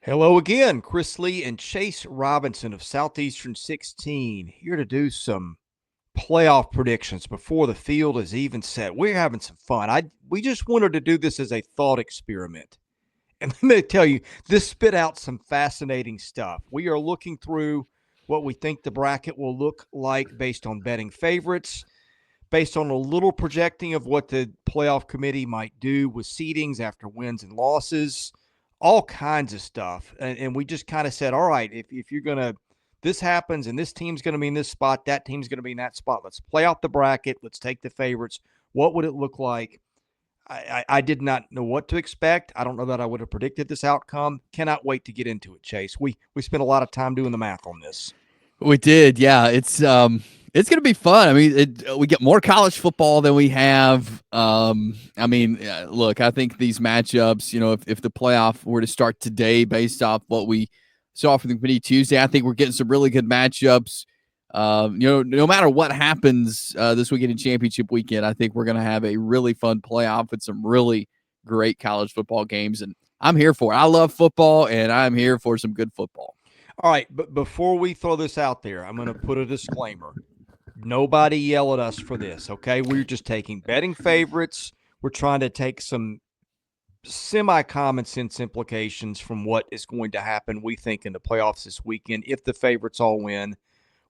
Hello again, Chris Lee and Chase Robinson of Southeastern 16 here to do some playoff predictions before the field is even set. We're having some fun. We just wanted to do this as a thought experiment. And let me tell you, this spit out some fascinating stuff. We are looking through what we think the bracket will look like based on betting favorites, based on a little projecting of what the playoff committee might do with seedings after wins and losses, all kinds of stuff. And we just kind of said, all right, if you're going to, this happens and this team's going to be in this spot, that team's going to be in that spot. Let's play out the bracket. Let's take the favorites. What would it look like? I did not know what to expect. I don't know that I would have predicted this outcome. Cannot wait to get into it, Chase. We spent a lot of time doing the math on this. We did, yeah. It's going to be fun. I mean, we get more college football than we have. Look, I think these matchups, if the playoff were to start today based off what we saw from the committee Tuesday, I think we're getting some really good matchups. No matter what happens this weekend in championship weekend, I think we're going to have a really fun playoff with some really great college football games, and I'm here for it. I love football, and I'm here for some good football. All right, but before we throw this out there, I'm going to put a disclaimer. Nobody yell at us for this, okay? We're just taking betting favorites. We're trying to take some semi-common sense implications from what is going to happen, we think, in the playoffs this weekend if the favorites all win.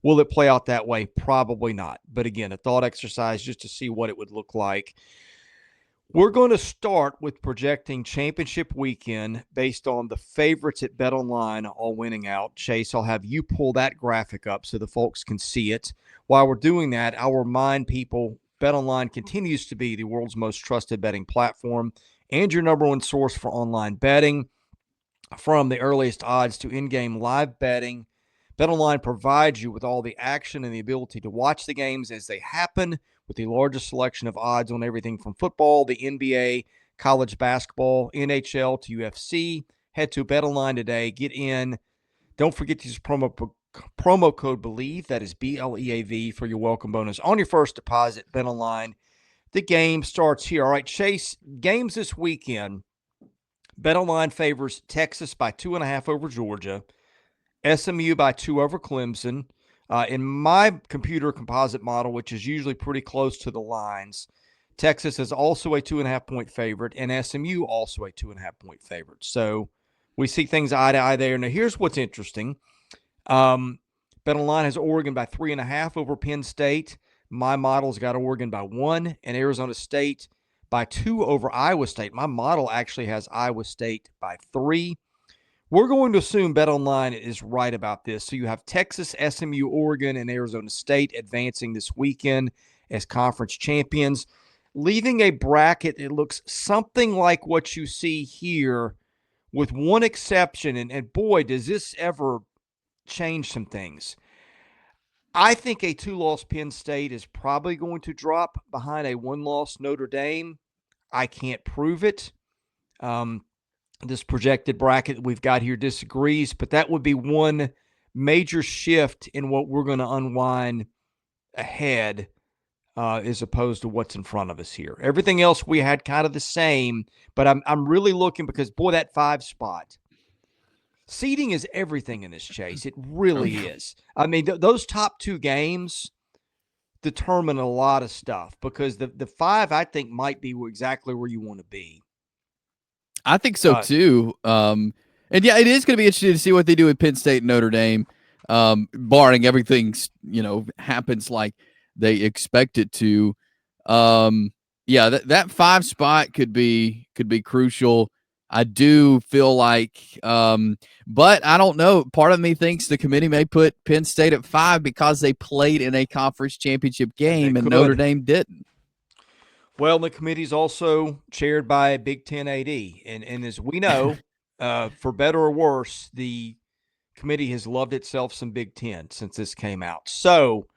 Will it play out that way? Probably not. But again, a thought exercise just to see what it would look like. We're going to start with projecting championship weekend based on the favorites at BetOnline all winning out. Chase, I'll have you pull that graphic up so the folks can see it. While we're doing that, I'll remind people BetOnline continues to be the world's most trusted betting platform and your number one source for online betting. From the earliest odds to in-game live betting, BetOnline provides you with all the action and the ability to watch the games as they happen with the largest selection of odds on everything from football, the NBA, college basketball, NHL to UFC. Head to BetOnline today. Get in. Don't forget to use promo code BELIEVE, that is BLEAV, for your welcome bonus on your first deposit. BetOnline. The game starts here. All right, Chase, games this weekend. BetOnline favors Texas by 2.5 over Georgia. SMU by 2 over Clemson. In my computer composite model, which is usually pretty close to the lines, Texas is also a 2.5-point favorite, and SMU also a 2.5-point favorite. So we see things eye to eye there. Now, here's what's interesting. BetOnline has Oregon by 3.5 over Penn State. My model's got Oregon by 1, and Arizona State by 2 over Iowa State. My model actually has Iowa State by 3. We're going to assume BetOnline is right about this. So you have Texas, SMU, Oregon, and Arizona State advancing this weekend as conference champions, leaving a bracket that looks something like what you see here with one exception. And boy, does this ever change some things. I think a 2-loss Penn State is probably going to drop behind a 1-loss Notre Dame. I can't prove it. This projected bracket that we've got here disagrees, but that would be one major shift in what we're going to unwind ahead as opposed to what's in front of us here. Everything else we had kind of the same, but I'm really looking because, boy, that 5 spot. Seeding is everything in this, Chase. It really is. I mean, those top 2 games determine a lot of stuff because the 5, I think, might be exactly where you want to be. I think so too. And yeah, it is going to be interesting to see what they do with Penn State and Notre Dame, barring everything, happens like they expect it to. Yeah, that 5 spot could be crucial. I do feel like, but I don't know. Part of me thinks the committee may put Penn State at 5 because they played in a conference championship game and Notre Dame didn't. Well, the committee's also chaired by a Big Ten AD. And as we know, for better or worse, the committee has loved itself some Big Ten since this came out. So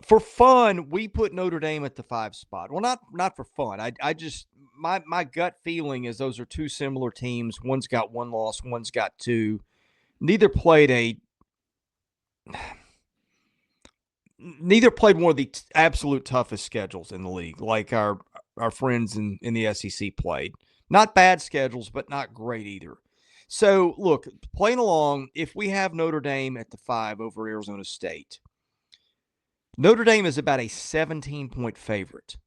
for fun, we put Notre Dame at the 5 spot. Well, not for fun. I just my gut feeling is those are 2 similar teams. One's got 1 loss, one's got 2. Neither played one of the absolute toughest schedules in the league, like our friends in the SEC played. Not bad schedules, but not great either. So, look, playing along, if we have Notre Dame at the 5 over Arizona State, Notre Dame is about a 17-point favorite,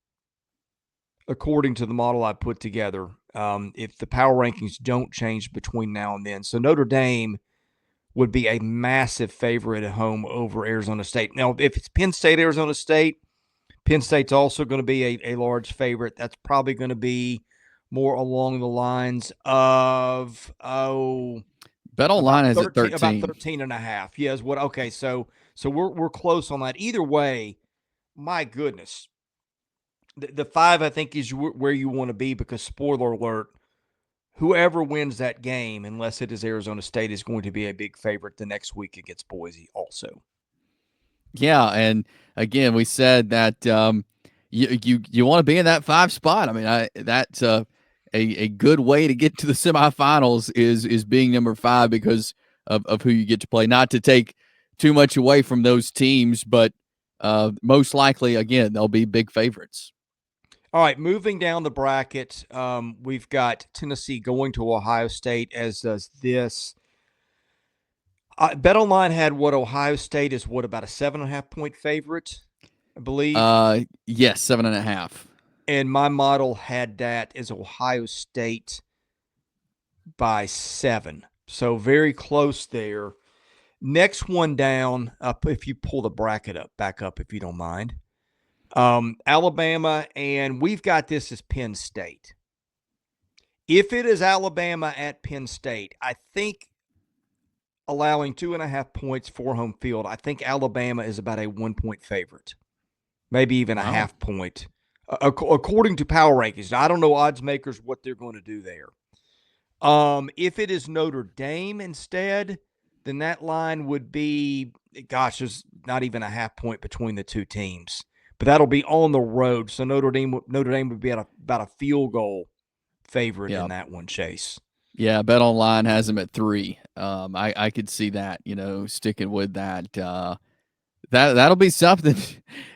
according to the model I put together, if the power rankings don't change between now and then. So, Notre Dame would be a massive favorite at home over Arizona State. Now, if it's Penn State, Arizona State, Penn State's also going to be a large favorite. That's probably going to be more along the lines of, BetOnline has it about 13. 13 and a half. Yes, what okay, so we're close on that. Either way, my goodness. The 5 I think is where you want to be because spoiler alert, whoever wins that game, unless it is Arizona State, is going to be a big favorite the next week against Boise also. Yeah, and again, we said that you want to be in that 5 spot. I mean, that's a good way to get to the semifinals is being number 5 because of who you get to play. Not to take too much away from those teams, but most likely, again, they'll be big favorites. All right, moving down the bracket, we've got Tennessee going to Ohio State, as does this. BetOnline had what Ohio State is about a 7.5-point favorite, I believe. Yes, 7.5. And my model had that as Ohio State by 7. So very close there. Next one down, if you pull the bracket back up, if you don't mind. Alabama, and we've got this as Penn State. If it is Alabama at Penn State, I think allowing 2.5 points for home field, I think Alabama is about a 1-point favorite, maybe even a half point, according to power rankings. Now, I don't know odds makers what they're going to do there. If it is Notre Dame instead, then that line would be, gosh, there's not even a half point between the two teams. But that'll be on the road, so Notre Dame would be at about a field goal favorite in that one, Chase. Yeah, BetOnline has them at 3. I could see that, sticking with that. That'll be something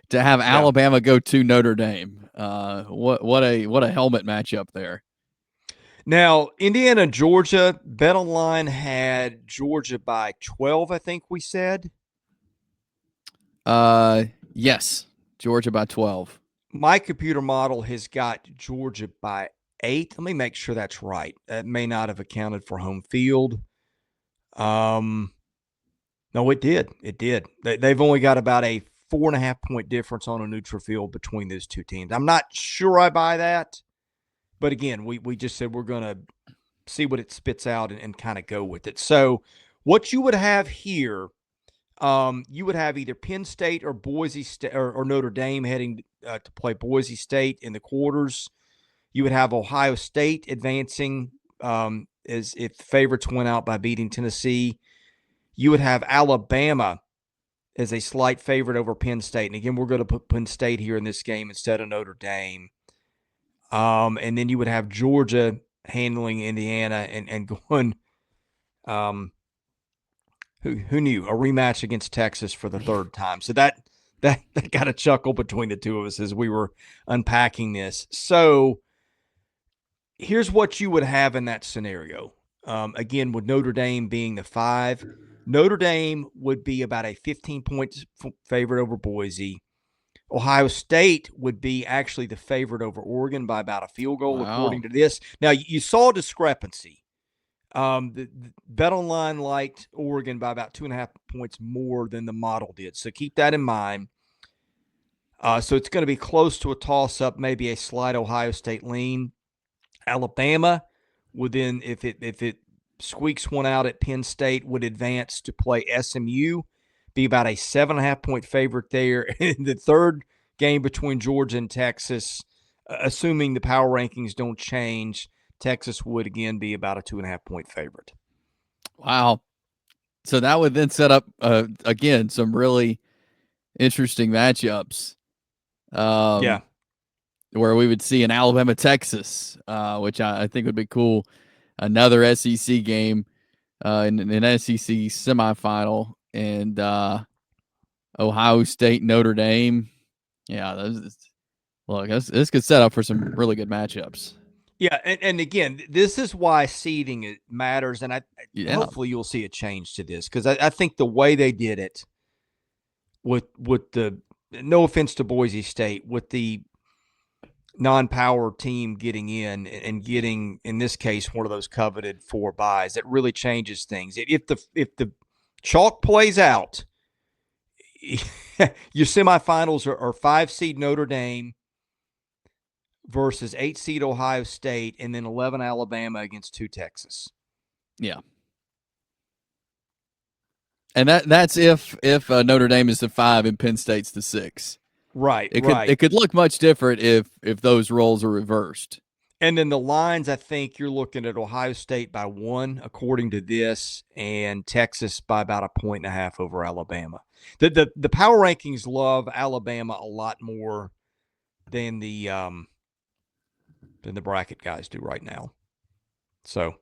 to have Alabama go to Notre Dame. What a helmet matchup there. Now, Indiana, Georgia, BetOnline had Georgia by 12, I think we said. Yes, Georgia by 12. My computer model has got Georgia by 8. Let me make sure that's right. That may not have accounted for home field. No, it did. It did. They've only got about a 4.5-point difference on a neutral field between those two teams. I'm not sure I buy that. But again, we just said we're going to see what it spits out and kind of go with it. So what you would have here, you would have either Penn State or Boise State or Notre Dame heading to play Boise State in the quarters. You would have Ohio State advancing as if favorites went out by beating Tennessee. You would have Alabama as a slight favorite over Penn State. And again, we're going to put Penn State here in this game instead of Notre Dame. And then you would have Georgia handling Indiana and going, who knew, a rematch against Texas for the third time. So that got a chuckle between the two of us as we were unpacking this. So here's what you would have in that scenario. Again, with Notre Dame being the 5, Notre Dame would be about a 15-point favorite over Boise. Ohio State would be actually the favorite over Oregon by about a field goal, according to this. Now, you saw a discrepancy. The BetOnline liked Oregon by about 2.5 points more than the model did. So keep that in mind. So it's going to be close to a toss-up, maybe a slight Ohio State lean. Alabama would then, if it squeaks one out at Penn State, would advance to play SMU. Be about a 7.5-point favorite there. In the third game between Georgia and Texas, assuming the power rankings don't change, Texas would again be about a 2.5-point favorite. Wow. So that would then set up, again, some really interesting matchups. Yeah. Where we would see an Alabama, Texas, which I think would be cool. Another SEC game in an SEC semifinal. And Ohio State, Notre Dame. Yeah, this could set up for some really good matchups. Yeah, and again, this is why seeding it matters, and Yeah. hopefully you'll see a change to this because I think the way they did it with the no offense to Boise State with the non-power team getting in and getting in this case one of those coveted 4 buys, it really changes things. If the chalk plays out, your semifinals are 5 seed Notre Dame versus 8 seed Ohio State, and then 11 Alabama against 2 Texas. Yeah. And that's if Notre Dame is the 5 and Penn State's the 6. Right, It could look much different if those roles are reversed. And then the lines, I think you're looking at Ohio State by 1, according to this, and Texas by about 1.5 over Alabama. The power rankings love Alabama a lot more than the bracket guys do right now. So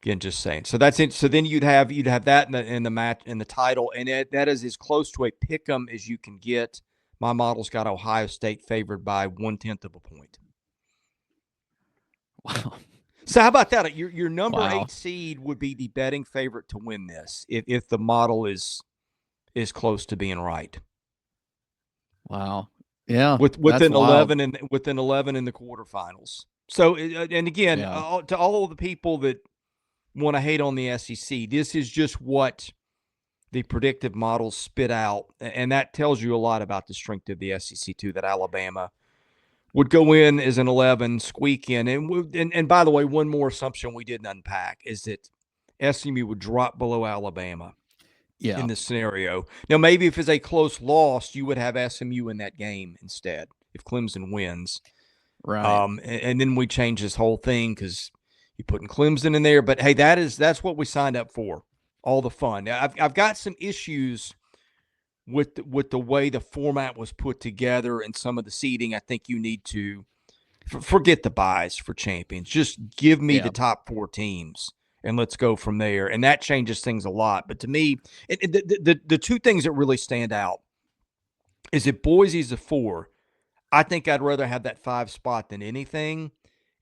again, just saying. So that's it. So then you'd have that in the match in the title, and that is as close to a pick 'em as you can get. My model's got Ohio State favored by 1/10 of a point. Wow. So how about that? Your number Wow. 8 seed would be the betting favorite to win this if the model is close to being right. Wow. Yeah. Within wild. 11 and within 11 in the quarterfinals. So and again, Yeah. to all of the people that want to hate on the SEC, this is just what the predictive models spit out, and that tells you a lot about the strength of the SEC too. That Alabama would go in as an 11, squeak in. And by the way, one more assumption we didn't unpack is that SMU would drop below Alabama Yeah. in this scenario. Now, maybe if it's a close loss, you would have SMU in that game instead if Clemson wins. Right. And then we change this whole thing because you're putting Clemson in there. But, hey, that's what we signed up for, all the fun. Now, I've got some issues with the way the format was put together and some of the seeding. I think you need to forget the buys for champions. Just give me the top 4 teams and let's go from there. And that changes things a lot. But to me, the 2 things that really stand out is that Boise's a 4. I think I'd rather have that 5 spot than anything.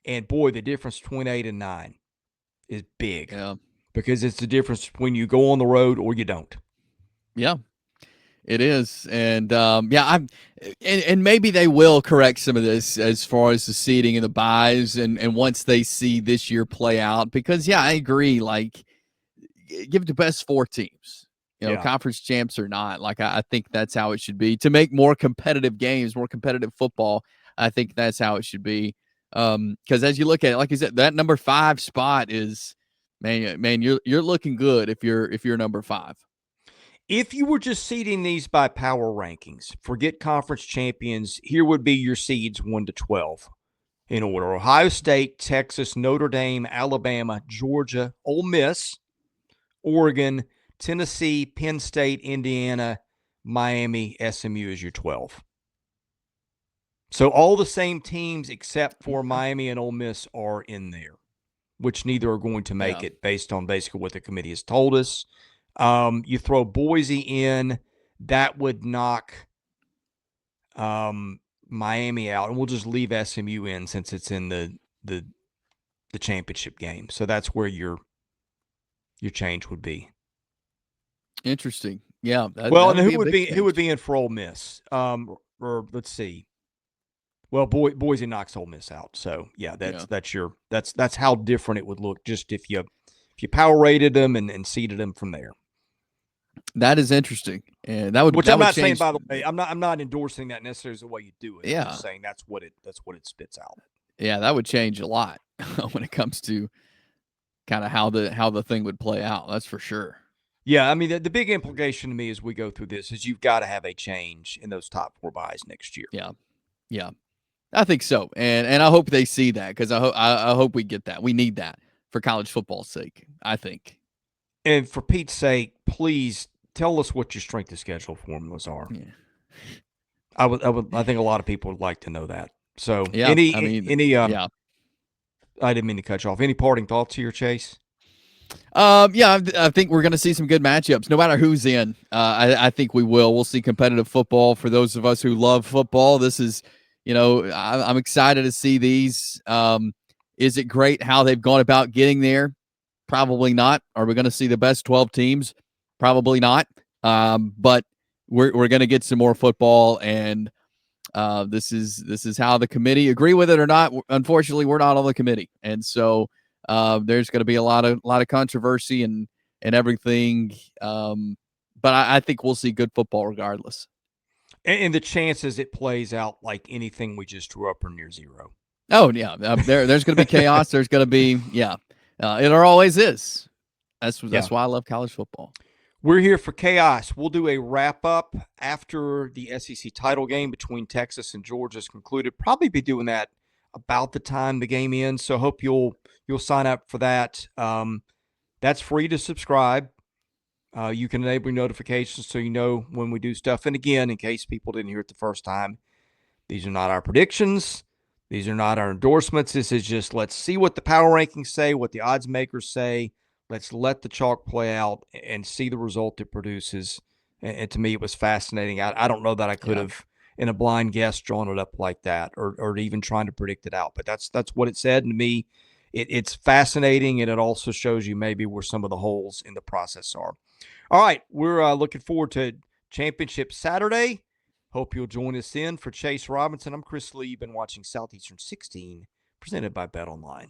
And boy, the difference between 8 and 9 is big. Yeah. Because it's the difference between you go on the road or you don't. Yeah. It is, and and maybe they will correct some of this as far as the seeding and the buys, and once they see this year play out, because I agree. Like, give it the best 4 teams, conference champs or not. Like, I think that's how it should be to make more competitive games, more competitive football. I think that's how it should be. Because as you look at it, like you said, that number 5 spot is, man, you're looking good if you're number 5. If you were just seeding these by power rankings, forget conference champions, here would be your seeds 1 to 12 in order. Ohio State, Texas, Notre Dame, Alabama, Georgia, Ole Miss, Oregon, Tennessee, Penn State, Indiana, Miami, SMU is your 12. So all the same teams except for Miami and Ole Miss are in there, which neither are going to make it based on basically what the committee has told us. You throw Boise in, that would knock Miami out, and we'll just leave SMU in since it's in the championship game. So that's where your change would be. Interesting. Yeah. And who would be in for Ole Miss? Or let's see. Well, Boise knocks Ole Miss out. So that's how different it would look just if you power rated them and seeded them from there. That is interesting, and that would. Which that I'm would not change. saying, by the way. I'm not endorsing that necessarily as the way you do it. Yeah. I'm just saying that's what it spits out. Yeah, that would change a lot when it comes to kind of how the thing would play out. That's for sure. Yeah, I mean the big implication to me as we go through this is you've got to have a change in those top 4 buys next year. Yeah, I think so, and I hope they see that because I hope we get that. We need that for college football's sake. I think. And for Pete's sake, please tell us what your strength of schedule formulas are. Yeah. I think a lot of people would like to know that. So I didn't mean to cut you off. Any parting thoughts here, Chase? I think we're going to see some good matchups, no matter who's in. I think we will. We'll see competitive football for those of us who love football. This is, I'm excited to see these. Is it great how they've gone about getting there? Probably not. Are we going to see the best 12 teams? Probably not. But we're going to get some more football, and this is how the committee, agree with it or not. Unfortunately, we're not on the committee, and so there's going to be a lot of controversy and everything. But I think we'll see good football regardless. And the chances it plays out like anything we just drew up are near zero. Oh yeah, there's going to be chaos. There's going to be it always is. That's why I love college football. We're here for chaos. We'll do a wrap up after the SEC title game between Texas and Georgia is concluded. Probably be doing that about the time the game ends. So hope you'll sign up for that. That's free to subscribe. You can enable notifications so you know when we do stuff. And again, in case people didn't hear it the first time, these are not our predictions. These are not our endorsements. This is just, let's see what the power rankings say, what the odds makers say. Let's let the chalk play out and see the result it produces. And to me, it was fascinating. I don't know that I could have, in a blind guess, drawn it up like that, or even trying to predict it out. But that's what it said. And to me, it's fascinating, and it also shows you maybe where some of the holes in the process are. All right, we're looking forward to Championship Saturday. Hope you'll join us in. For Chase Robinson, I'm Chris Lee. You've been watching Southeastern 16, presented by BetOnline.